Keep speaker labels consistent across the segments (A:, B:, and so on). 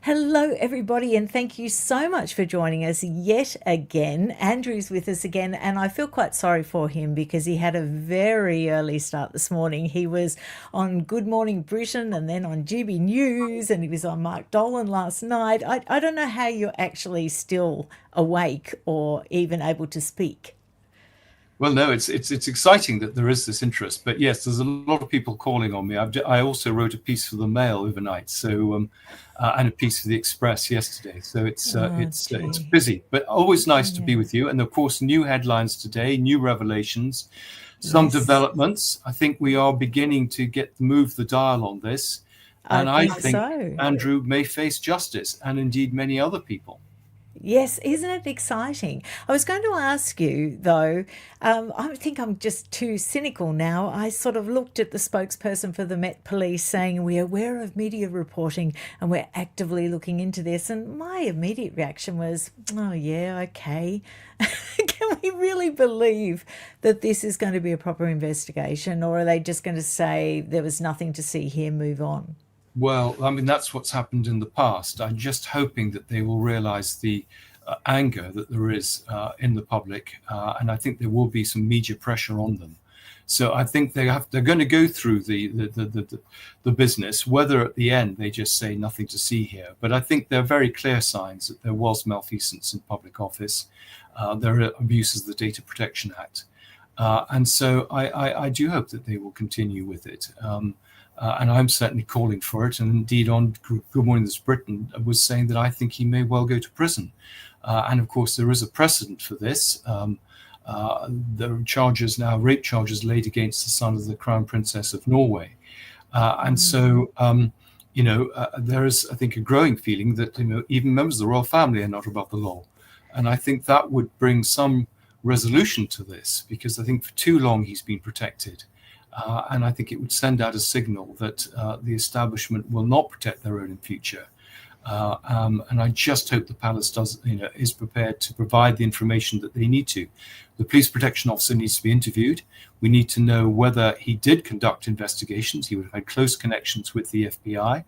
A: Hello, everybody, and thank you so much for joining us yet again. Andrew's with us again, and I feel quite sorry for him because he had a very early start this morning. He was on Good Morning Britain and then on GB News, and he was on Mark Dolan last night. I don't know how you're actually still awake or even able to speak.
B: Well, no, it's exciting that there is this interest, but yes, there's a lot of people calling on me. I also wrote a piece for the Mail overnight, and a piece for the Express yesterday. So
A: Oh,
B: it's
A: gee.
B: busy, but always nice to be
A: Yeah.
B: with you. And of course, new headlines today, new revelations, some
A: Yes,
B: developments. I think we are beginning to move the dial on this,
A: I
B: and I
A: think
B: think
A: so.
B: Andrew may face justice, and indeed many other people.
A: Yes, isn't it exciting? I was going to ask you, though, I think I'm just too cynical now. I sort of looked at the spokesperson for the Met Police saying, "We're aware of media reporting and we're actively looking into this." And my immediate reaction was, "Oh, yeah, okay." Can we really believe that this is going to be a proper investigation, or are they just going to say there was nothing to see here, move on?
B: Well, I mean, that's what's happened in the past. I'm just hoping that they will realize the anger that there is in the public, and I think there will be some media pressure on them. So I think they're going to go through the business, whether at the end they just say nothing to see here. But I think there are very clear signs that there was malfeasance in public office. There are abuses of the Data Protection Act. And so I do hope that they will continue with it. And I'm certainly calling for it. And indeed, on Good Morning This Britain, was saying that I think he may well go to prison. And of course, there is a precedent for this. There are charges now, rape charges laid against the son of the Crown Princess of Norway. And so, there is, I think, a growing feeling that even members of the royal family are not above the law. And I think that would bring some resolution to this, because I think for too long he's been protected. And I think it would send out a signal that the establishment will not protect their own in future. And I just hope the palace is prepared to provide the information that they need to. The police protection officer needs to be interviewed. We need to know whether he did conduct investigations. He would have had close connections with the FBI,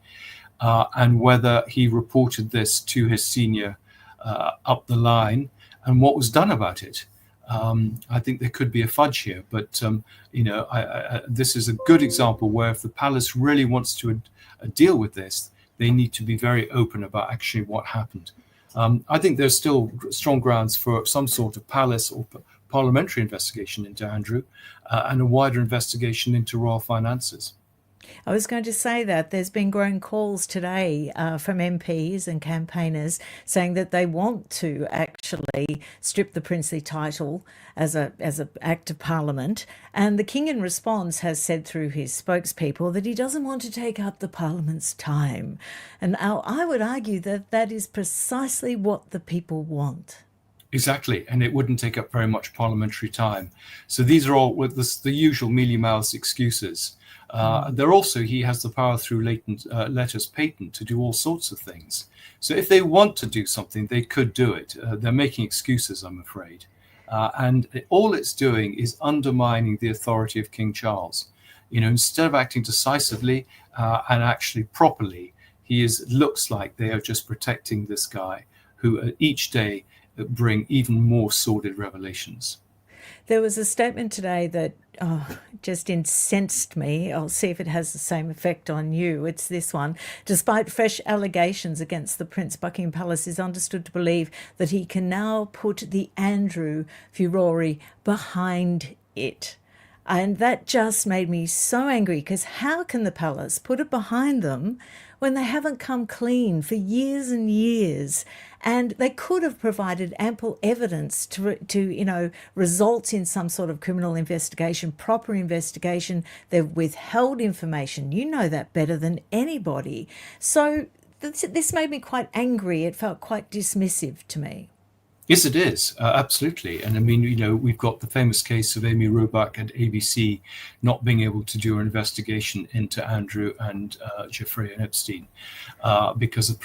B: and whether he reported this to his senior up the line, and what was done about it. I think there could be a fudge here, but this is a good example where if the palace really wants to deal with this, they need to be very open about actually what happened. I think there's still strong grounds for some sort of palace or parliamentary investigation into Andrew, and a wider investigation into royal finances.
A: I was going to say that there's been growing calls today from MPs and campaigners saying that they want to actually strip the princely title as a act of parliament. And the king, in response, has said through his spokespeople that he doesn't want to take up the parliament's time. And now I would argue that that is precisely what the people want.
B: Exactly, and it wouldn't take up very much parliamentary time. So these are all with the usual mealy-mouthed excuses. They're also, he has the power through latent letters patent to do all sorts of things. So if they want to do something, they could do it. They're making excuses, I'm afraid. All it's doing is undermining the authority of King Charles. Instead of acting decisively and actually properly, looks like they are just protecting this guy who each day bring even more sordid revelations.
A: There was a statement today that just incensed me. I'll see if it has the same effect on you. It's this one. Despite fresh allegations against the Prince, Buckingham Palace is understood to believe that he can now put the Andrew furore behind it. And that just made me so angry because how can the palace put it behind them when they haven't come clean for years and years? And they could have provided ample evidence to result in some sort of criminal investigation, proper investigation. They've withheld information. You know that better than anybody. So this made me quite angry. It felt quite dismissive to me.
B: Yes, it is, absolutely. And I mean, we've got the famous case of Amy Robach at ABC not being able to do an investigation into Andrew and Jeffrey and Epstein because of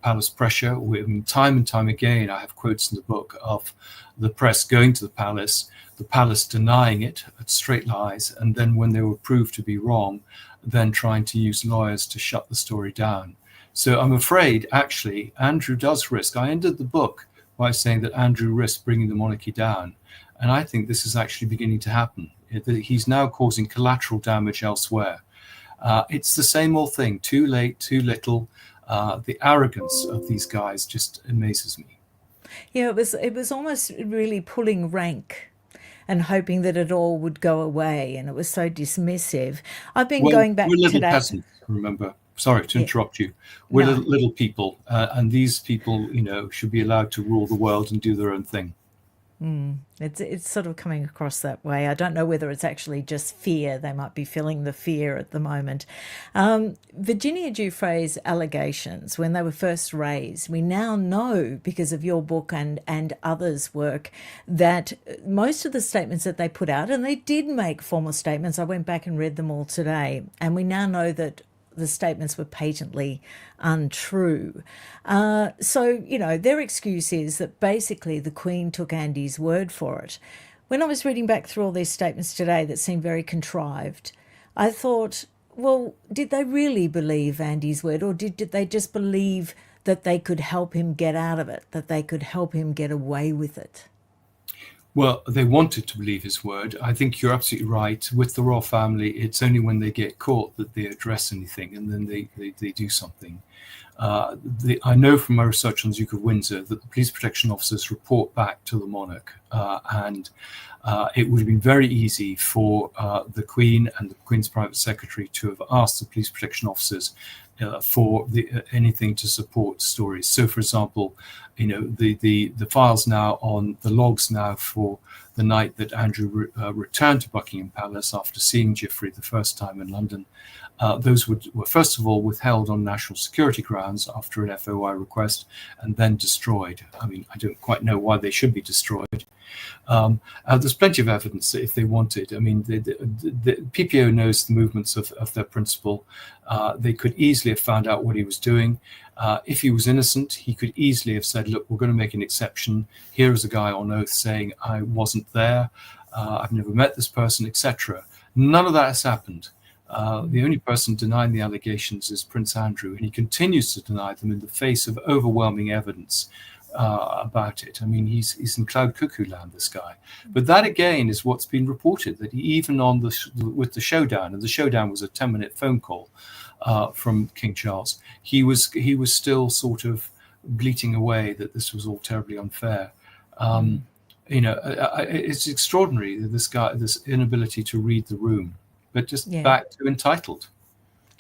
B: palace pressure. Time and time again, I have quotes in the book of the press going to the palace denying it at straight lies, and then when they were proved to be wrong, then trying to use lawyers to shut the story down. So I'm afraid, actually, Andrew does risk. I ended the book by saying that Andrew risked bringing the monarchy down. And I think this is actually beginning to happen. He's now causing collateral damage elsewhere. It's the same old thing, too late, too little. The arrogance of these guys just amazes me.
A: Yeah, it was almost really pulling rank and hoping that it all would go away, and it was so dismissive. I've been
B: Well,
A: going back
B: we're little
A: today.
B: peasants, remember. Sorry to
A: Yeah,
B: interrupt you. We're
A: no.
B: little people, and these people, should be allowed to rule the world and do their own thing.
A: It's sort of coming across that way. I don't know whether it's actually just fear. They might be feeling the fear at the moment. Virginia Giuffre's allegations, when they were first raised, we now know because of your book and others' work that most of the statements that they put out, and they did make formal statements. I went back and read them all today, and we now know that the statements were patently untrue. Their excuse is that basically the Queen took Andy's word for it. When I was reading back through all these statements today that seemed very contrived, I thought, well, did they really believe Andy's word, or did they just believe that they could help him get out of it, that they could help him get away with it?
B: Well, they wanted to believe his word. I think you're absolutely right. With the royal family, it's only when they get caught that they address anything, and then they do something. I know from my research on the Duke of Windsor that the police protection officers report back to the monarch, and it would have been very easy for the Queen and the Queen's private secretary to have asked the police protection officers for anything to support stories. So, for example, the files now on the logs now for the night that Andrew returned to Buckingham Palace after seeing Geoffrey the first time in London. Those were first of all withheld on national security grounds after an FOI request, and then destroyed. I mean, I don't quite know why they should be destroyed. There's plenty of evidence that if they wanted, I mean, the PPO knows the movements of their principal. They could easily have found out what he was doing. If he was innocent, he could easily have said, look, we're going to make an exception. Here is a guy on oath saying, I wasn't there, I've never met this person, etc. None of that has happened. The only person denying the allegations is Prince Andrew, and he continues to deny them in the face of overwhelming evidence about it. I mean, he's in cloud cuckoo land, this guy. But that again is what's been reported, that he, even on with the showdown, and the showdown was a 10-minute phone call from King Charles, he was still sort of bleating away that this was all terribly unfair. It's extraordinary that this inability to read the room. But just
A: Yeah.
B: back to entitled.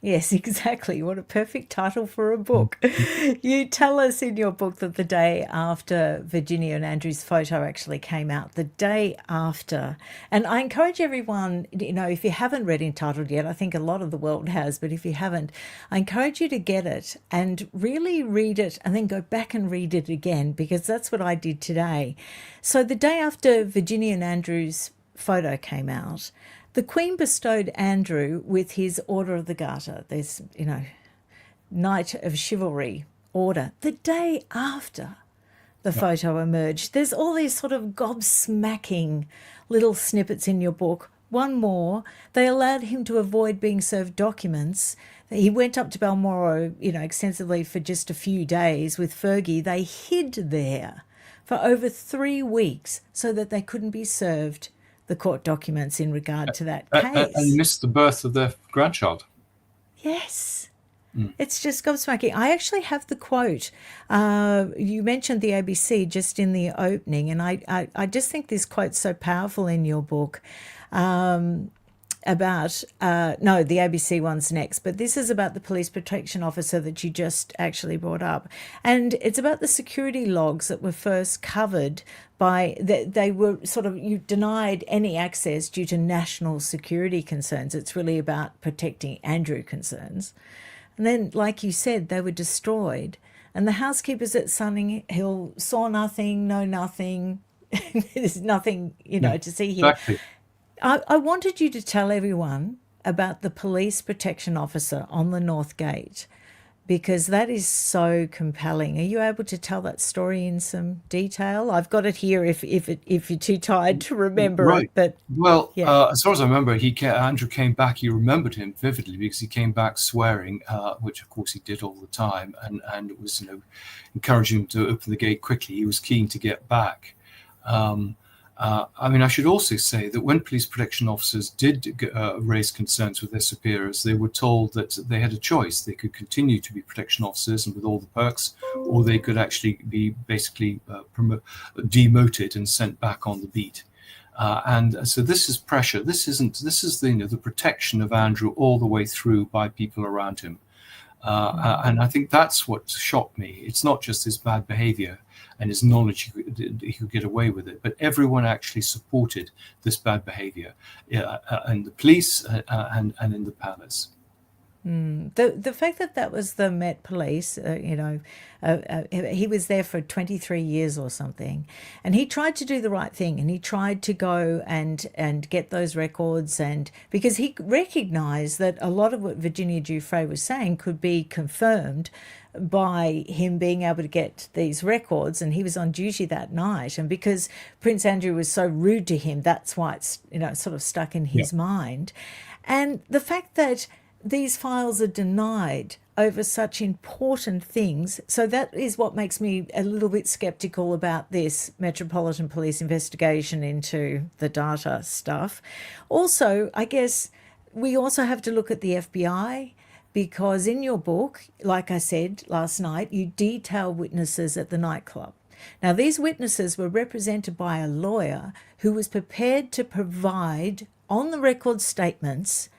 A: Yes, exactly. What a perfect title for a book. You tell us in your book that the day after Virginia and Andrew's photo actually came out, the day after, and I encourage everyone, if you haven't read Entitled yet, I think a lot of the world has, but if you haven't, I encourage you to get it and really read it and then go back and read it again, because that's what I did today. So the day after Virginia and Andrew's photo came out, the Queen bestowed Andrew with his Order of the Garter, this, Knight of Chivalry order, the day after the photo emerged. There's all these sort of gobsmacking little snippets in your book. One more, they allowed him to avoid being served documents. He went up to Balmoral, extensively for just a few days with Fergie. They hid there for over 3 weeks so that they couldn't be served the court documents in regard to that case.
B: And missed the birth of their grandchild.
A: Yes. It's just gobsmacking. I actually have the quote. You mentioned the ABC just in the opening, and I just think this quote's so powerful in your book. The ABC one's next, but this is about the police protection officer that you just actually brought up. And it's about the security logs that were first covered by, they were sort of, you denied any access due to national security concerns. It's really about protecting Andrew concerns. And then, like you said, they were destroyed. And the housekeepers at Sunning Hill saw nothing, know nothing. There's nothing, to see here.
B: Exactly.
A: I wanted you to tell everyone about the police protection officer on the North Gate because that is so compelling. Are you able to tell that story in some detail? I've got it here if you're too tired to remember it,
B: Right.
A: but
B: Well,
A: yeah.
B: as far as I remember, Andrew came back. He remembered him vividly because he came back swearing, which of course he did all the time, and it was encouraging him to open the gate quickly. He was keen to get back. Um, I mean, I should also say that when police protection officers did raise concerns with their superiors, they were told that they had a choice. They could continue to be protection officers and with all the perks, or they could actually be basically demoted and sent back on the beat. And so this is pressure. This is the protection of Andrew all the way through by people around him. And I think that's what shocked me. It's not just his bad behavior and his knowledge he could get away with it, but everyone actually supported this bad behavior in the police and in the palace.
A: The fact that that was the Met Police, he was there for 23 years or something, and he tried to do the right thing, and he tried to go and get those records, and because he recognised that a lot of what Virginia Giuffre was saying could be confirmed by him being able to get these records, and he was on duty that night, and because Prince Andrew was so rude to him, that's why it's sort of stuck in
B: Yeah.
A: his mind. And the fact that these files are denied over such important things. So that is what makes me a little bit skeptical about this Metropolitan Police investigation into the data stuff. Also, I guess we also have to look at the FBI, because in your book, like I said last night, you detail witnesses at the nightclub. Now, these witnesses were represented by a lawyer who was prepared to provide on the record statements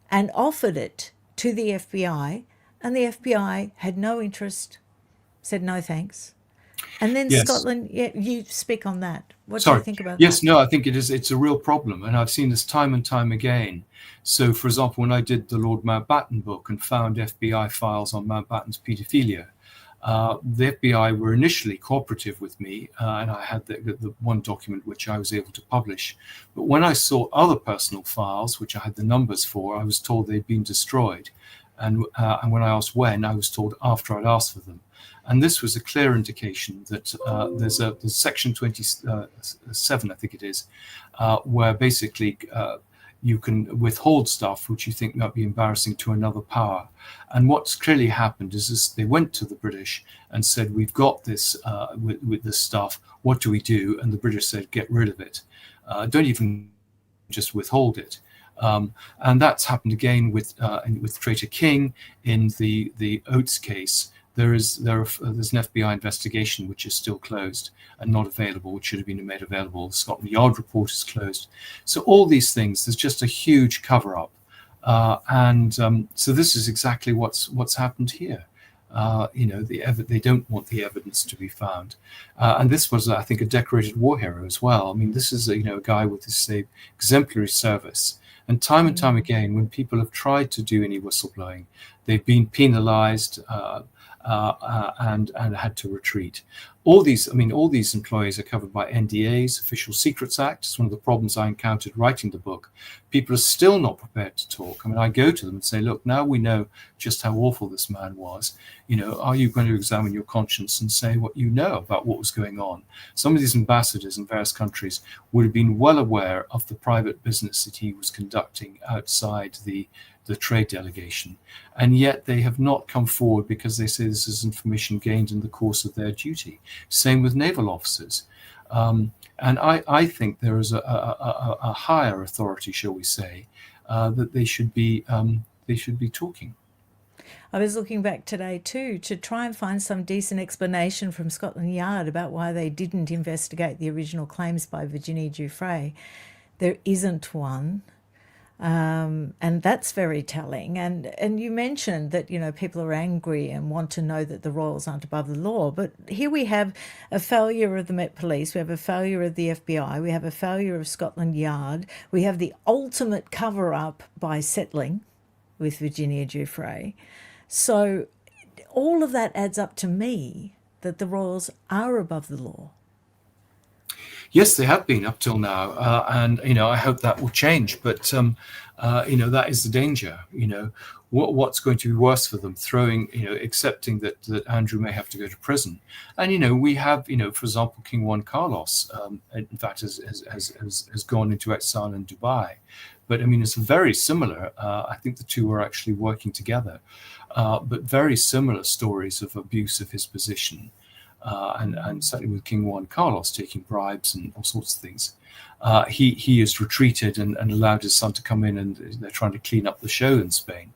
A: and offered it to the FBI, and the FBI had no interest, said no thanks. And then
B: Yes.
A: Scotland, yeah, you speak on that. What do you
B: Sorry.
A: think about
B: Yes,
A: that?
B: no, I think it is. It's a real problem, and I've seen this time and time again. So, for example, when I did the Lord Mountbatten book and found FBI files on Mountbatten's paedophilia, the FBI were initially cooperative with me, and I had the one document which I was able to publish. But when I saw other personal files, which I had the numbers for, I was told they'd been destroyed. And when I asked when, I was told after I'd asked for them. And this was a clear indication that there's section 27, I think it is, where basically you can withhold stuff which you think might be embarrassing to another power. And what's clearly happened is this, they went to the British and said, we've got this with this stuff, what do we do? And the British said, get rid of it. Don't even just withhold it. And that's happened again with Traitor King in the Oates case. There's an FBI investigation which is still closed and not available, which should have been made available. The Scotland Yard report is closed. So all these things, there's just a huge cover-up. So this is exactly what's happened here. They don't want the evidence to be found. And this was, I think, a decorated war hero as well. I mean, this is a guy with this exemplary service. And time again, when people have tried to do any whistleblowing, they've been penalized and had to retreat. All these employees are covered by NDAs, Official Secrets Act. It's one of the problems I encountered writing the book. People are still not prepared to talk. I mean, I go to them and say, look, now we know just how awful this man was. Are you going to examine your conscience and say what you know about what was going on? Some of these ambassadors in various countries would have been well aware of the private business that he was conducting outside the trade delegation, and yet they have not come forward because they say this is information gained in the course of their duty. Same with naval officers. And I think there is a higher authority, shall we say, that they should be talking.
A: I was looking back today too to try and find some decent explanation from Scotland Yard about why they didn't investigate the original claims by Virginia Giuffre. There isn't one. And that's very telling. And you mentioned that, people are angry and want to know that the royals aren't above the law. But here we have a failure of the Met Police, we have a failure of the FBI, we have a failure of Scotland Yard, we have the ultimate cover-up by settling with Virginia Giuffre. So all of that adds up to me that the royals are above the law.
B: Yes, they have been up till now, and I hope that will change. But that is the danger. What's going to be worse for them? Accepting that Andrew may have to go to prison, and we have, for example, King Juan Carlos, in fact, has gone into exile in Dubai. But I mean, it's very similar. I think the two are actually working together, but very similar stories of abuse of his position. And certainly with King Juan Carlos taking bribes and all sorts of things. He has retreated and allowed his son to come in, and they're trying to clean up the show in Spain.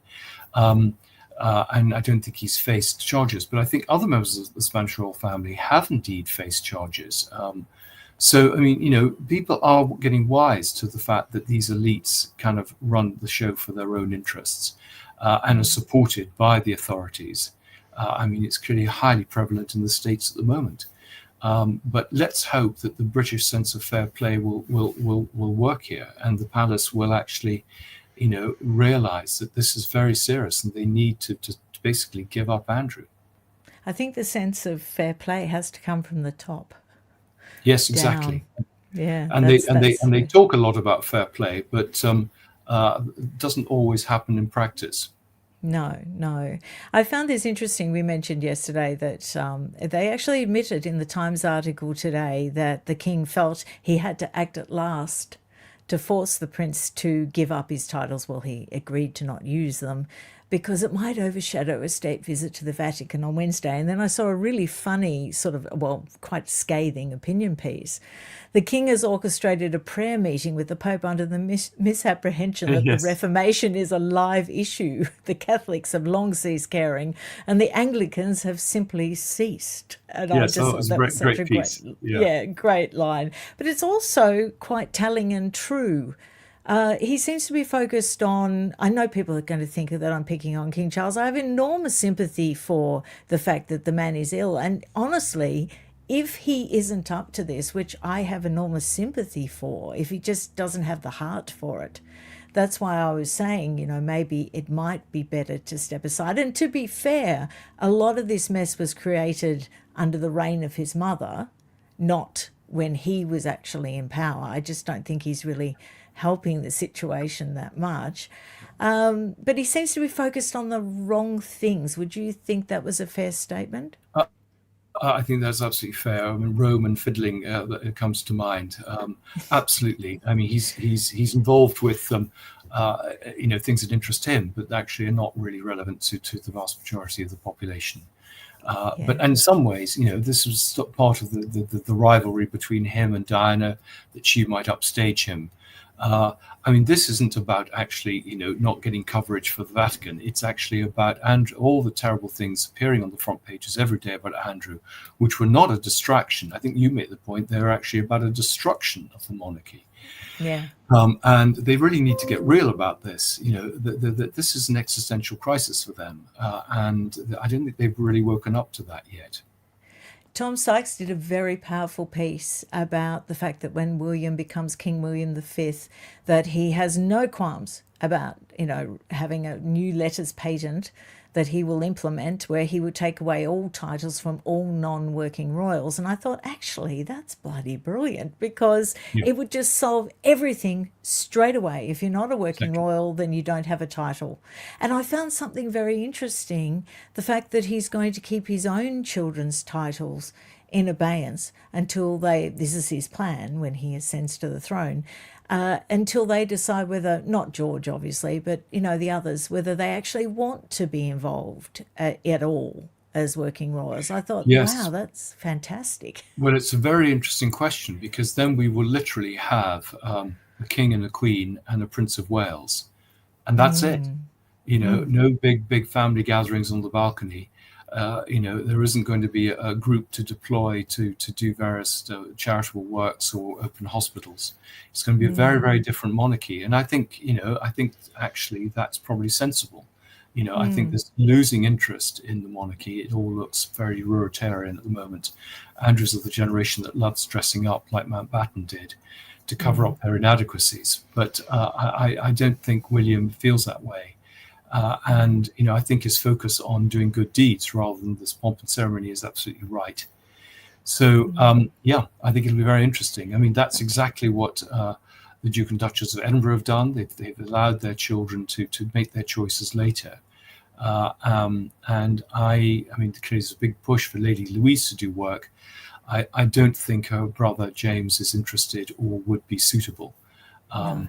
B: And I don't think he's faced charges, but I think other members of the Spanish royal family have indeed faced charges. So, I mean, people are getting wise to the fact that these elites kind of run the show for their own interests and are supported by the authorities. I mean, it's clearly highly prevalent in the States at the moment. But let's hope that the British sense of fair play will work here, and the palace will actually, realize that this is very serious and they need to basically give up Andrew.
A: I think the sense of fair play has to come from the top
B: Yes,
A: down.
B: exactly.
A: Yeah,
B: And they talk a lot about fair play, but it doesn't always happen in practice.
A: No. I found this interesting. We mentioned yesterday that they actually admitted in the Times article today that the king felt he had to act at last to force the prince to give up his titles. Well, he agreed to not use them because it might overshadow a state visit to the Vatican on Wednesday. And then I saw a really funny quite scathing opinion piece. The king has orchestrated a prayer meeting with the Pope under the misapprehension that the
B: Yes.
A: Reformation is a live issue. The Catholics have long ceased caring, and the Anglicans have simply ceased. And I
B: Yes,
A: just
B: it
A: thought
B: was
A: that
B: a
A: was such a
B: great piece. Yeah.
A: great line. But it's also quite telling and true. He seems to be focused on. I know people are going to think that I'm picking on King Charles. I have enormous sympathy for the fact that the man is ill. And honestly, if he isn't up to this, which I have enormous sympathy for, if he just doesn't have the heart for it, that's why I was saying, maybe it might be better to step aside. And to be fair, a lot of this mess was created under the reign of his mother, not when he was actually in power. I just don't think he's really helping the situation that much. But he seems to be focused on the wrong things. Would you think that was a fair statement?
B: I think that's absolutely fair. I mean, Rome and fiddling that comes to mind. Absolutely. I mean, he's involved with things that interest him, but actually are not really relevant to the vast majority of the population. But in some ways, this was part of the rivalry between him and Diana, that she might upstage him. I mean, this isn't about actually, not getting coverage for the Vatican. It's actually about Andrew, all the terrible things appearing on the front pages every day about Andrew, which were not a distraction. I think you made the point. They're actually about a destruction of the monarchy.
A: Yeah.
B: And they really need to get real about this. That this is an existential crisis for them. And I don't think they've really woken up to that yet.
A: Tom Sykes did a very powerful piece about the fact that when William becomes King William V, that he has no qualms about, having a new letters patent that he will implement where he would take away all titles from all non-working royals. And I thought, actually, that's bloody brilliant, because it would just solve everything straight away. If you're not a working royal, then you don't have a title. And I found something very interesting, the fact that he's going to keep his own children's titles in abeyance until this is his plan when he ascends to the throne, until they decide whether, not George obviously, but the others, whether they actually want to be involved at all as working royals. I thought,
B: Yes.
A: wow, that's fantastic.
B: Well, it's a very interesting question, because then we will literally have a king and a queen and a Prince of Wales, and that's it. No big family gatherings on the balcony. There isn't going to be a group to deploy to do various charitable works or open hospitals. It's going to be a very, very different monarchy. And I think actually that's probably sensible. I think there's losing interest in the monarchy. It all looks very ruritarian at the moment. Andrew's of the generation that loves dressing up like Mountbatten did to cover up their inadequacies. But I don't think William feels that way. And I think his focus on doing good deeds rather than this pomp and ceremony is absolutely right. So yeah, I think it'll be very interesting. I mean, that's exactly what the Duke and Duchess of Edinburgh have done. They've allowed their children to make their choices later. And I mean, there's a big push for Lady Louise to do work. I don't think her brother James is interested or would be suitable.
A: No.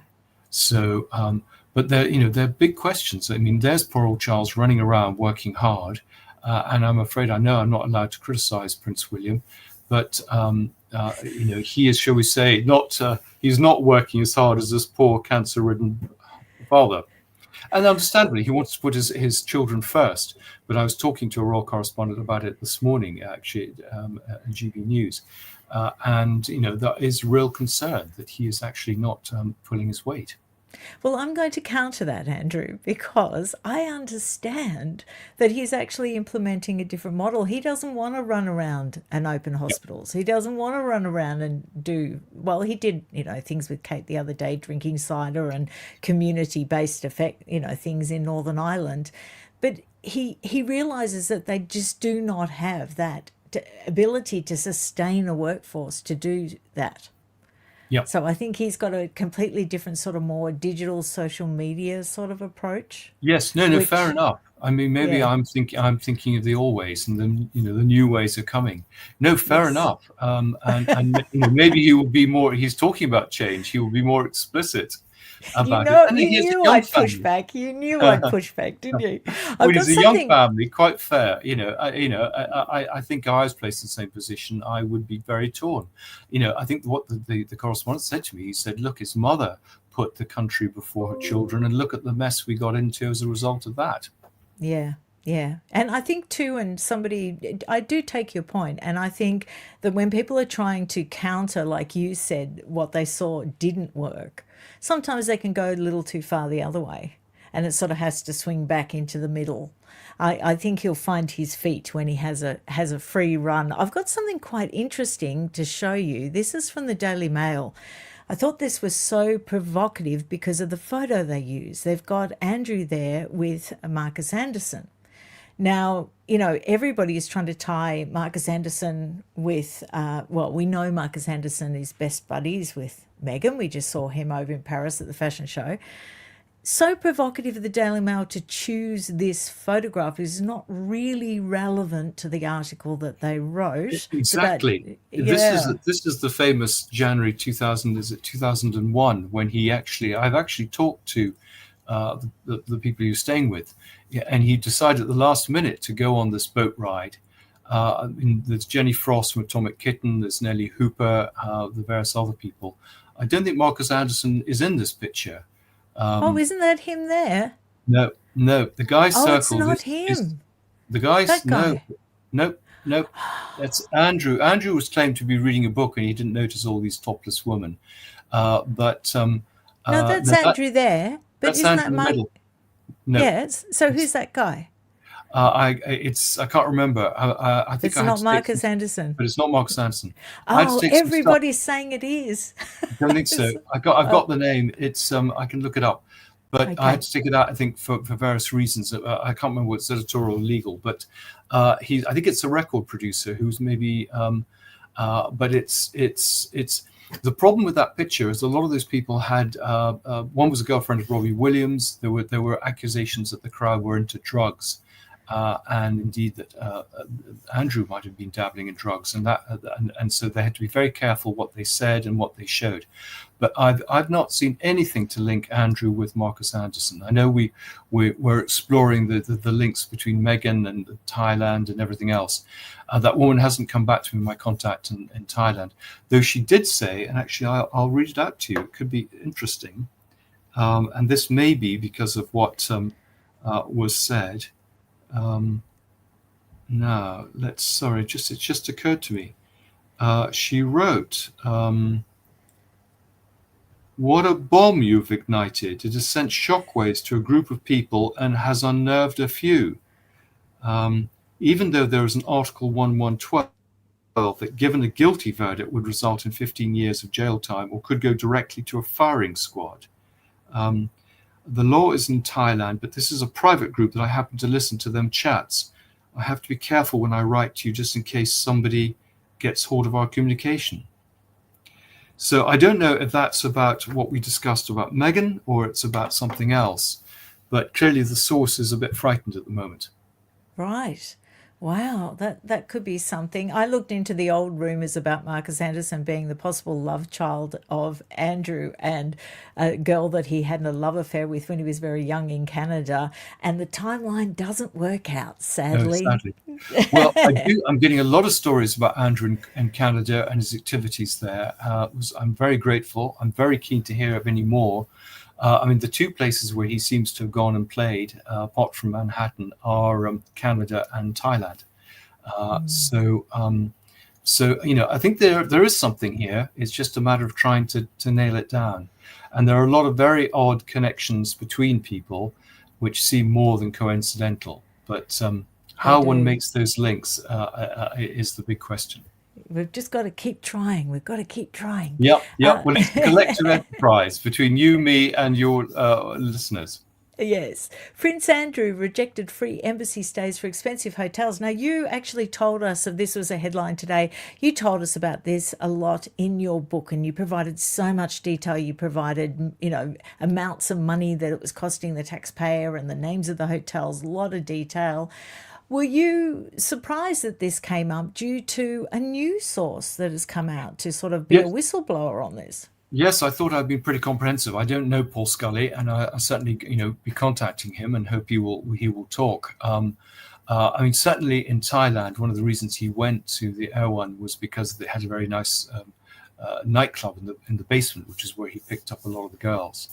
B: But they're big questions. I mean, there's poor old Charles running around working hard, and I'm afraid I know I'm not allowed to criticise Prince William, but he is, shall we say, he's not working as hard as this poor cancer-ridden father. And understandably, he wants to put his children first. But I was talking to a royal correspondent about it this morning, actually, at GB News. And there is real concern that he is actually not pulling his weight.
A: Well, I'm going to counter that, Andrew, because I understand that he's actually implementing a different model. He doesn't want to run around and open hospitals. He doesn't want to run around and do, well, he did, things with Kate the other day, drinking cider and community-based effect, things in Northern Ireland. But he realizes that they just do not have that ability to sustain a workforce to do that.
B: Yep.
A: So I think he's got a completely different sort of more digital social media sort of approach.
B: Yes, no, fair enough. I mean, maybe
A: Yeah.
B: I'm thinking of the old ways, and then the new ways are coming. No, fair
A: Yes.
B: enough. And maybe he will be more. He's talking about change. He will be more explicit about it. And
A: You
B: he has a
A: knew
B: young
A: I'd push
B: family.
A: back. You knew I'd push back, didn't you?
B: Well,
A: I've got
B: he's a young
A: something.
B: family, quite fair. I think if I was placed in the same position, I would be very torn. I think what the correspondent said to me, he said, look, his mother put the country before her children, and look at the mess we got into as a result of that.
A: Yeah, yeah. And I think too, I do take your point, and I think that when people are trying to counter, like you said, what they saw didn't work, sometimes they can go a little too far the other way, and it sort of has to swing back into the middle. I think he'll find his feet when he has a free run. I've got something quite interesting to show you. This is from the Daily Mail. I thought this was so provocative because of the photo they use. They've got Andrew there with Marcus Anderson. Now, everybody is trying to tie Marcus Anderson with, we know Marcus Anderson is best buddies with Meghan. We just saw him over in Paris at the fashion show. So provocative of the Daily Mail to choose this photograph is not really relevant to the article that they wrote.
B: Exactly. This is the famous January 2000. Is it 2001 when I've actually talked to the people you're staying with, and he decided at the last minute to go on this boat ride. There's Jenny Frost from Atomic Kitten. There's Nellie Hooper. The various other people. I don't think Marcus Anderson is in this picture.
A: Isn't that him there?
B: No. The guy circled.
A: Oh, it's not him.
B: The guy.
A: That guy.
B: No. That's Andrew. Andrew was claimed to be reading a book, and he didn't notice all these topless women.
A: No, that's Andrew there. But
B: That's
A: isn't
B: Andrew
A: that
B: in the
A: Mike?
B: middle. No.
A: Yes. So who's that guy?
B: I can't remember. I think
A: It's
B: I had
A: not
B: to
A: Marcus Anderson.
B: but it's not Marcus Anderson. I had to
A: Oh,
B: take some stuff.
A: everybody's saying it is.
B: I don't think so. I've got the name. It's I can look it up, but
A: Okay.
B: I had to take it out. I think for various reasons. I can't remember what's editorial or legal, but I think it's a record producer who's maybe. But it's the problem with that picture is a lot of those people had. One was a girlfriend of Robbie Williams. There were accusations that the crowd were into drugs. And indeed that Andrew might have been dabbling in drugs, and so they had to be very careful what they said and what they showed. But I've not seen anything to link Andrew with Marcus Anderson. I know we're exploring the links between Meghan and Thailand and everything else. That woman hasn't come back to me, my contact in Thailand, though she did say, and actually I'll read it out to you. It could be interesting, and this may be because of what was said. No, it just occurred to me. She wrote, what a bomb you've ignited. It has sent shockwaves to a group of people and has unnerved a few. Even though there is an Article 1112 that given a guilty verdict would result in 15 years of jail time or could go directly to a firing squad. The law is in Thailand, but this is a private group that I happen to listen to them chats. I have to be careful when I write to you just in case somebody gets hold of our communication. So I don't know if that's about what we discussed about Meghan or it's about something else, but clearly the source is a bit frightened at the moment.
A: Right. Wow, that could be something. I looked into the old rumors about Marcus Anderson being the possible love child of Andrew and a girl that he had a love affair with when he was very young in Canada, and the timeline doesn't work out,
B: No,
A: sadly.
B: sadly. Well, I'm getting a lot of stories about Andrew in Canada and his activities there. I'm very grateful. I'm very keen to hear of any more. I mean, the two places where he seems to have gone and played, apart from Manhattan, are Canada and Thailand. So I think there is something here. It's just a matter of trying to nail it down. And there are a lot of very odd connections between people, which seem more than coincidental. But
A: They
B: how one
A: do.
B: makes those links is the big question.
A: We've just got to keep trying. We've got to keep trying.
B: Yep, yep.
A: Uh,
B: Well, it's a collective enterprise between you, me, and your listeners.
A: Yes. Prince Andrew rejected free embassy stays for expensive hotels. Now, you actually told us of this was a headline today. You told us about this a lot in your book and you provided so much detail. You provided, amounts of money that it was costing the taxpayer and the names of the hotels, a lot of detail. Were you surprised that this came up due to a news source that has come out to sort of be a
B: Yes.
A: whistleblower on this?
B: Yes, I thought I'd been pretty comprehensive. I don't know Paul Scully, and I certainly, be contacting him and hope he will talk. I mean, certainly in Thailand, one of the reasons he went to the Airone was because they had a very nice nightclub in the basement, which is where he picked up a lot of the girls.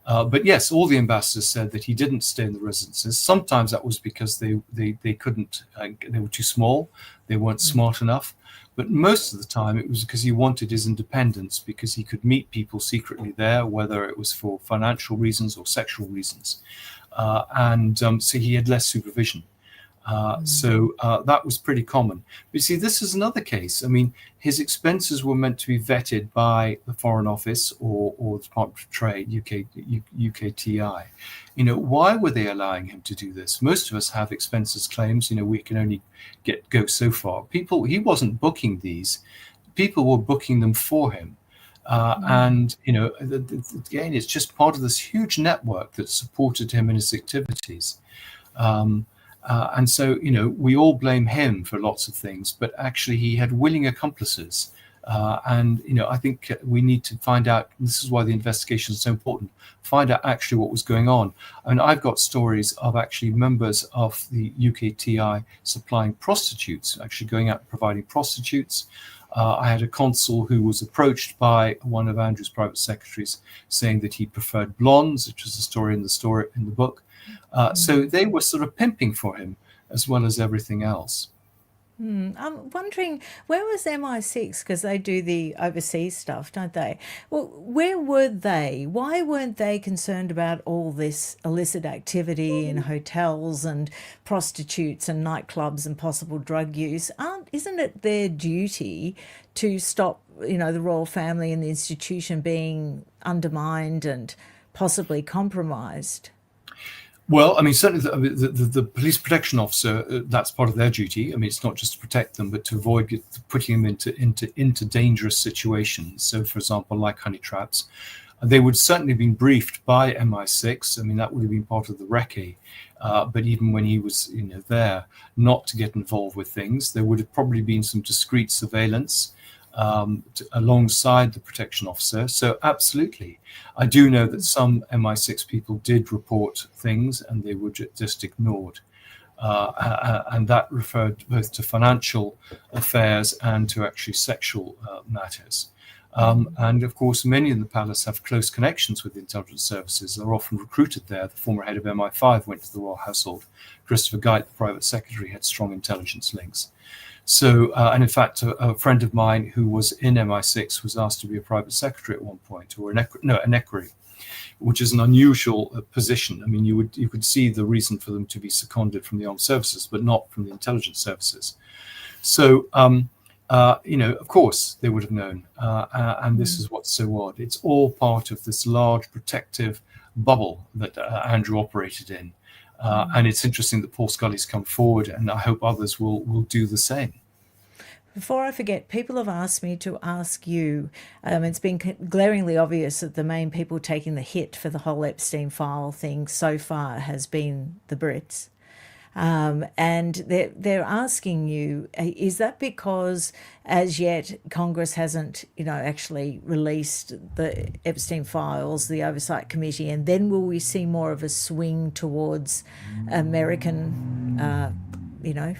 B: But yes, all the ambassadors said that he didn't stay in the residences. Sometimes that was because they couldn't, they were too small, they weren't smart enough. But most of the time it was because he wanted his independence, because he could meet people secretly there, whether it was for financial reasons or sexual reasons. So he had less supervision. So that was pretty common. But you see, this is another case. I mean, his expenses were meant to be vetted by the Foreign Office or the Department of Trade, UKTI. Why were they allowing him to do this? Most of us have expenses claims. We can only go so far. He wasn't booking these. People were booking them for him. And again, it's just part of this huge network that supported him in his activities. And so, we all blame him for lots of things, but actually he had willing accomplices. I think we need to find out, and this is why the investigation is so important, find out actually what was going on. I mean, I've got stories of actually members of the UKTI supplying prostitutes, actually going out and providing prostitutes. I had a consul who was approached by one of Andrew's private secretaries saying that he preferred blondes, which was a story in the book. So they were sort of pimping for him as well as everything else.
A: I'm wondering, where was MI6? Because they do the overseas stuff, don't they? Well, where were they? Why weren't they concerned about all this illicit activity in hotels and prostitutes and nightclubs and possible drug use? Isn't it their duty to stop, the royal family and the institution being undermined and possibly compromised?
B: Well, I mean, certainly the police protection officer, that's part of their duty. I mean, it's not just to protect them, but to avoid putting them into dangerous situations. So, for example, like honey traps, they would certainly have been briefed by MI6. I mean, that would have been part of the recce. But even when he was, there, not to get involved with things, there would have probably been some discreet surveillance alongside the protection officer. So absolutely. I do know that some MI6 people did report things and they were just ignored. And that referred both to financial affairs and to actually sexual matters. And of course, many in the palace have close connections with the intelligence services. They're often recruited there. The former head of MI5 went to the royal household. Christopher Geit, the private secretary, had strong intelligence links. So, and in fact, a friend of mine who was in MI6 was asked to be a private secretary at one point, or an equerry, which is an unusual position. I mean, you could see the reason for them to be seconded from the armed services, but not from the intelligence services. So, of course, they would have known. And this is what's so odd. It's all part of this large protective bubble that Andrew operated in. And it's interesting that Paul Scully's come forward, and I hope others will do the same.
A: Before I forget, people have asked me to ask you. It's been glaringly obvious that the main people taking the hit for the whole Epstein file thing so far has been the Brits. And they're asking you, is that because as yet Congress hasn't, actually released the Epstein files, the oversight committee, and then will we see more of a swing towards American, you know,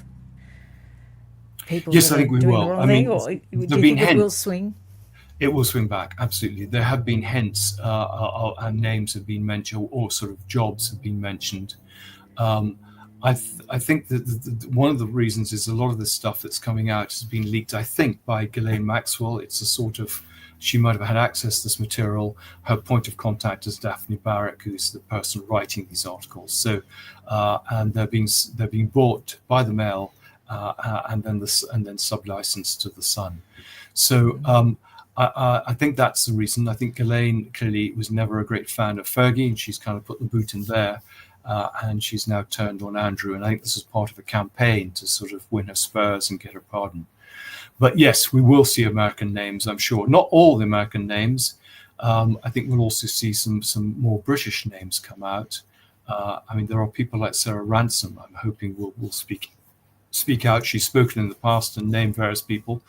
A: people
B: Yes,
A: that
B: I
A: are
B: think we
A: doing the
B: will.
A: wrong
B: I
A: thing,
B: mean,
A: or
B: there
A: do
B: have
A: you
B: been
A: think it will
B: hints.
A: swing?
B: It will swing back, absolutely. There have been hints, and names have been mentioned, or sort of jobs have been mentioned. Um, I think that one of the reasons is a lot of the stuff that's coming out has been leaked, I think, by Ghislaine Maxwell. It's a sort of, she might have had access to this material. Her point of contact is Daphne Barrick, who's the person writing these articles. So, and they're being bought by the Mail, and then sub-licensed to the Sun. So. I think that's the reason. I think Ghislaine clearly was never a great fan of Fergie, and she's kind of put the boot in there. And she's now turned on Andrew. And I think this is part of a campaign to sort of win her spurs and get her pardon. But yes, we will see American names, I'm sure. Not all the American names. I think we'll also see some more British names come out. I mean, there are people like Sarah Ransom, I'm hoping will speak out. She's spoken in the past and named various people,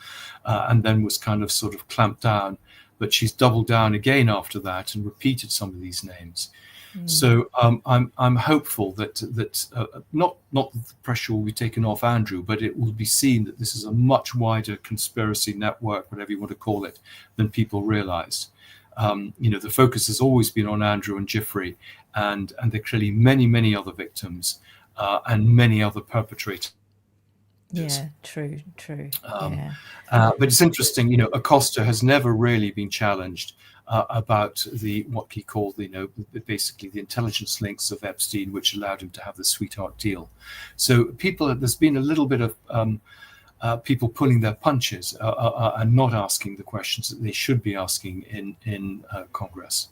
B: and then was kind of sort of clamped down. But she's doubled down again after that and repeated some of these names. So I'm hopeful that not that the pressure will be taken off Andrew, but it will be seen that this is a much wider conspiracy network, whatever you want to call it, than people realise. The focus has always been on Andrew and Jeffrey, and there are clearly many other victims, and many other perpetrators.
A: Yeah, true, true.
B: Um,
A: Yeah.
B: but it's interesting, Acosta has never really been challenged about what he called, basically the intelligence links of Epstein, which allowed him to have the sweetheart deal. So there's been a little bit of people pulling their punches and not asking the questions that they should be asking in Congress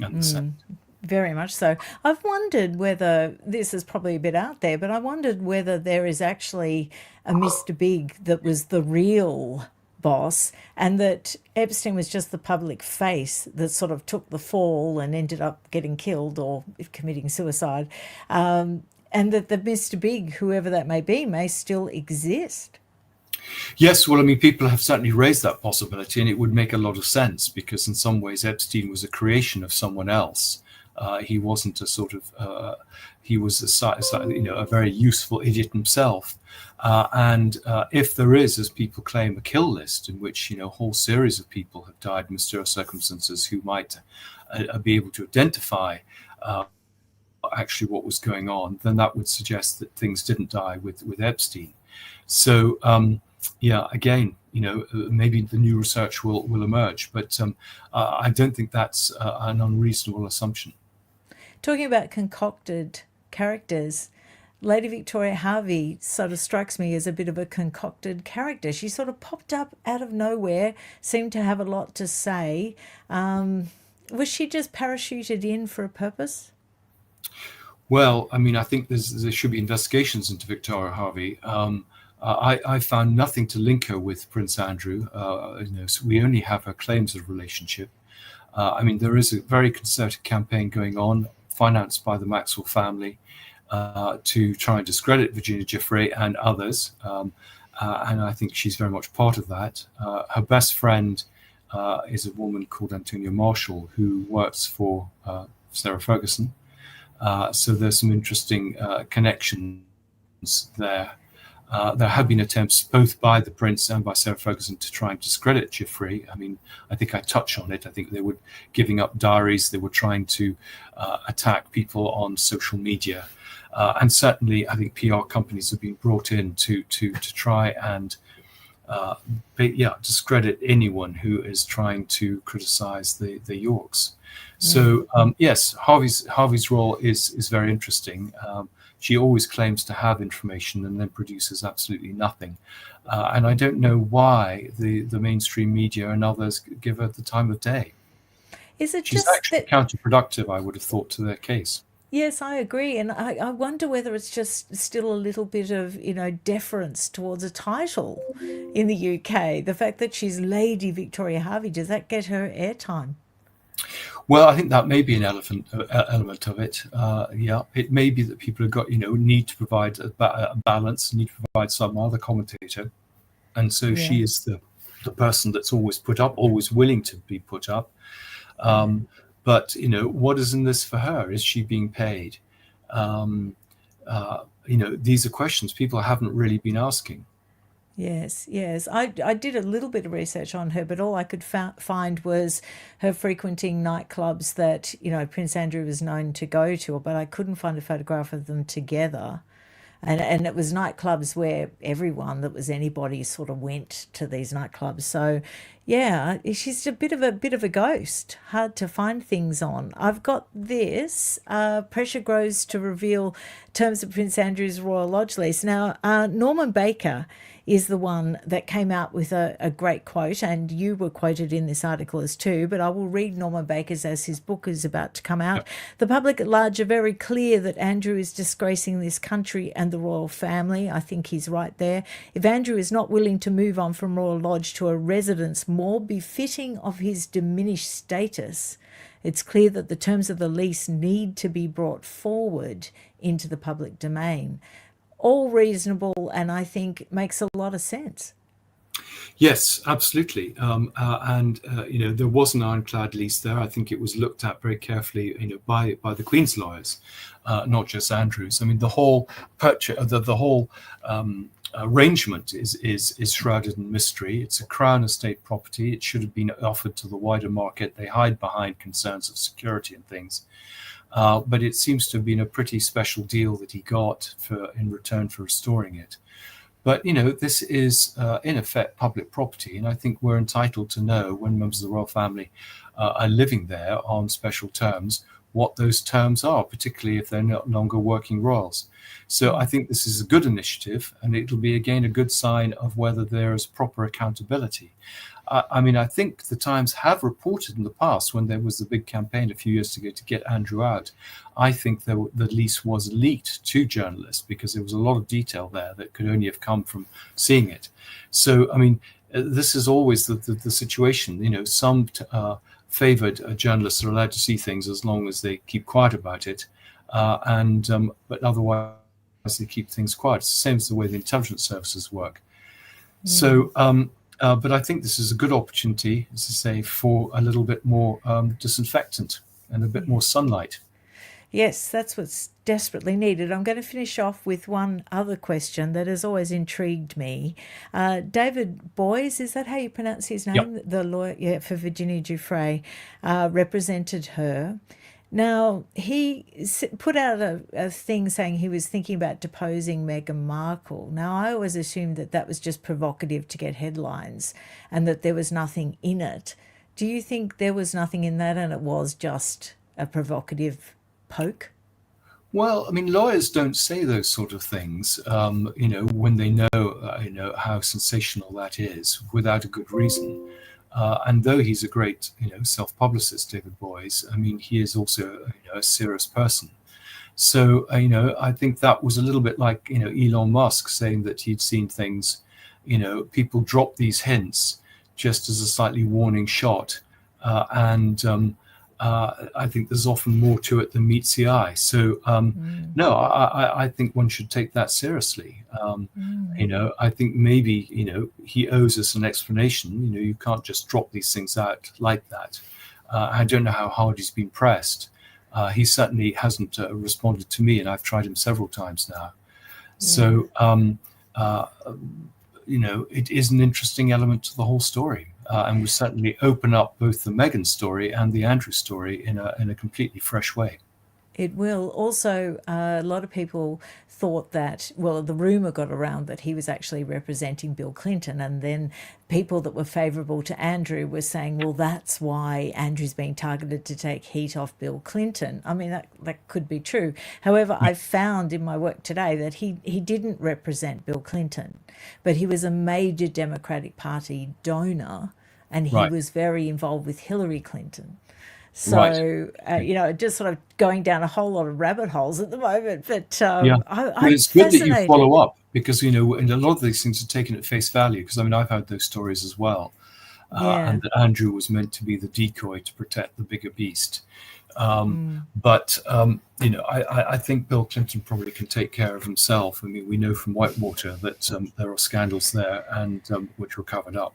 B: and the Senate.
A: Very much so. I've wondered whether this is probably a bit out there, but I wondered whether there is actually a Mr. Big that was the real boss and that Epstein was just the public face that sort of took the fall and ended up getting killed or committing suicide. And that the Mr. Big, whoever that may be, may still exist.
B: Yes, well, I mean, people have certainly raised that possibility, and it would make a lot of sense because, in some ways, Epstein was a creation of someone else. He wasn't a sort of he was a very useful idiot himself. And if there is, as people claim, a kill list in which a whole series of people have died in mysterious circumstances who might be able to identify actually what was going on, then that would suggest that things didn't die with Epstein. So yeah, again, maybe the new research will emerge, but I don't think that's an unreasonable assumption.
A: Talking about concocted characters, Lady Victoria Harvey sort of strikes me as a bit of a concocted character. She sort of popped up out of nowhere, seemed to have a lot to say. Was she just parachuted in for a purpose?
B: Well, I mean, I think there should be investigations into Victoria Harvey. I found nothing to link her with Prince Andrew. So we only have her claims of relationship. I mean, there is a very concerted campaign going on, financed by the Maxwell family, to try and discredit Virginia Giuffre and others. And I think she's very much part of that. Her best friend is a woman called Antonia Marshall, who works for Sarah Ferguson. So there's some interesting connections there. There have been attempts both by the Prince and by Sarah Ferguson to try and discredit Giuffre. I mean, I think I touch on it. I think they were giving up diaries. They were trying to attack people on social media. And certainly, I think PR companies have been brought in to try and discredit anyone who is trying to criticize the Yorks. So yes, Harvey's role is very interesting. She always claims to have information and then produces absolutely nothing. And I don't know why the mainstream media and others give her the time of day.
A: Is it
B: She's
A: just
B: actually
A: that
B: counterproductive, I would have thought, to their case.
A: Yes, I agree. And I wonder whether it's just still a little bit of, deference towards a title in the UK. The fact that she's Lady Victoria Harvey, does that get her airtime?
B: Well, I think that may be an element of it. Yeah, it may be that people have got, need to provide a balance, need to provide some other commentator, and so
A: Yeah,
B: she is the person that's always put up, always willing to be put up.
A: yeah.
B: Um, but what is in this for her? Is she being paid? Um, these are questions people haven't really been asking.
A: Yes, yes. I did a little bit of research on her, but all I could find was her frequenting nightclubs that, Prince Andrew was known to go to, but I couldn't find a photograph of them together. And it was nightclubs where everyone that was anybody sort of went to these nightclubs. So yeah, she's a bit of a ghost, hard to find things on. I've got this. Pressure grows to reveal terms of Prince Andrew's Royal Lodge lease. Now, Norman Baker is the one that came out with a great quote, and you were quoted in this article as too, but I will read Norman Baker's as his book is about to come out.
B: Yep.
A: The public at large are very clear that Andrew is disgracing this country and the royal family. I think he's right there. If Andrew is not willing to move on from Royal Lodge to a residence more befitting of his diminished status, it's clear that the terms of the lease need to be brought forward into the public domain. All reasonable, and I think makes a lot of sense.
B: Yes, absolutely. And there was an ironclad lease there. I think it was looked at very carefully, by the Queen's lawyers, not just Andrews. I mean, the whole purchase, the whole arrangement is shrouded in mystery. It's a Crown estate property. It should have been offered to the wider market. They hide behind concerns of security and things. But it seems to have been a pretty special deal that he got in return for restoring it. But this is in effect public property, and I think we're entitled to know when members of the royal family are living there on special terms what those terms are, particularly if they're no longer working royals. So I think this is a good initiative, and it'll be again a good sign of whether there is proper accountability. I mean, I think the Times have reported in the past when there was the big campaign a few years ago to get Andrew out. I think the lease was leaked to journalists because there was a lot of detail there that could only have come from seeing it. So, I mean, this is always the situation. Some favoured journalists are allowed to see things as long as they keep quiet about it, and but otherwise they keep things quiet. It's the same as the way the intelligence services work. So, but I think this is a good opportunity, as I say, for a little bit more disinfectant and a bit more sunlight.
A: Yes, that's what's desperately needed. I'm going to finish off with one other question that has always intrigued me. David Boys, is that how you pronounce his
B: Yep.
A: name? The lawyer, yeah, for Virginia Giuffre, represented her. Now, he put out a thing saying he was thinking about deposing Meghan Markle. Now, I always assumed that that was just provocative to get headlines and that there was nothing in it. Do you think there was nothing in that and it was just a provocative poke?
B: Well, I mean, lawyers don't say those sort of things, when they know, how sensational that is without a good reason. And though he's a great, self-publicist, David Boys, I mean, he is also, a serious person. So, I think that was a little bit like, Elon Musk saying that he'd seen things, people drop these hints just as a slightly warning shot. And I think there's often more to it than meets the eye. So, no, I think one should take that seriously. I think maybe, he owes us an explanation. You can't just drop these things out like that. I don't know how hard he's been pressed. He certainly hasn't responded to me, and I've tried him several times now.
A: Yeah.
B: So, uh, it is an interesting element to the whole story, and will certainly open up both the Meghan story and the Andrew story in a completely fresh way.
A: It will. Also, a lot of people thought that, well, the rumour got around that he was actually representing Bill Clinton, and then people that were favourable to Andrew were saying, well, that's why Andrew's being targeted to take heat off Bill Clinton. I mean, that could be true. However,
B: Yeah.
A: I found in my work today that he didn't represent Bill Clinton, but he was a major Democratic Party donor and he
B: Right.
A: was very involved with Hillary Clinton.
B: Right.
A: So,
B: Okay.
A: just sort of going down a whole lot of rabbit holes at the moment. But
B: Yeah. Well,
A: I'm
B: it's good that you follow
A: fascinated.
B: up because, and a lot of these things are taken at face value. Because I mean, I've heard those stories as well,
A: Yeah.
B: and that Andrew was meant to be the decoy to protect the bigger beast. Um,
A: Mm.
B: but I think Bill Clinton probably can take care of himself. I mean, we know from Whitewater that there are scandals there, and which were covered up.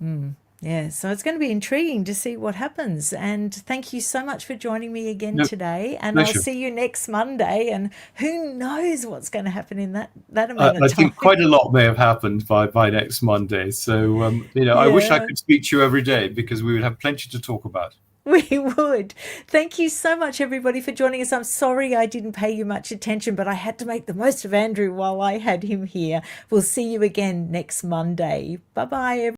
A: Mm. Yeah, so it's going to be intriguing to see what happens. And thank you so much for joining me again
B: No,
A: today. And I'll
B: pleasure.
A: see you next Monday. And who knows what's going to happen in that amount of
B: I think
A: time?
B: quite a lot may have happened by next Monday. So, I wish I
A: Yeah,
B: could speak to you every day because we would have plenty to talk about.
A: we would. Thank you so much, everybody, for joining us. I'm sorry I didn't pay you much attention, but I had to make the most of Andrew while I had him here. We'll see you again next Monday. Bye bye, everybody.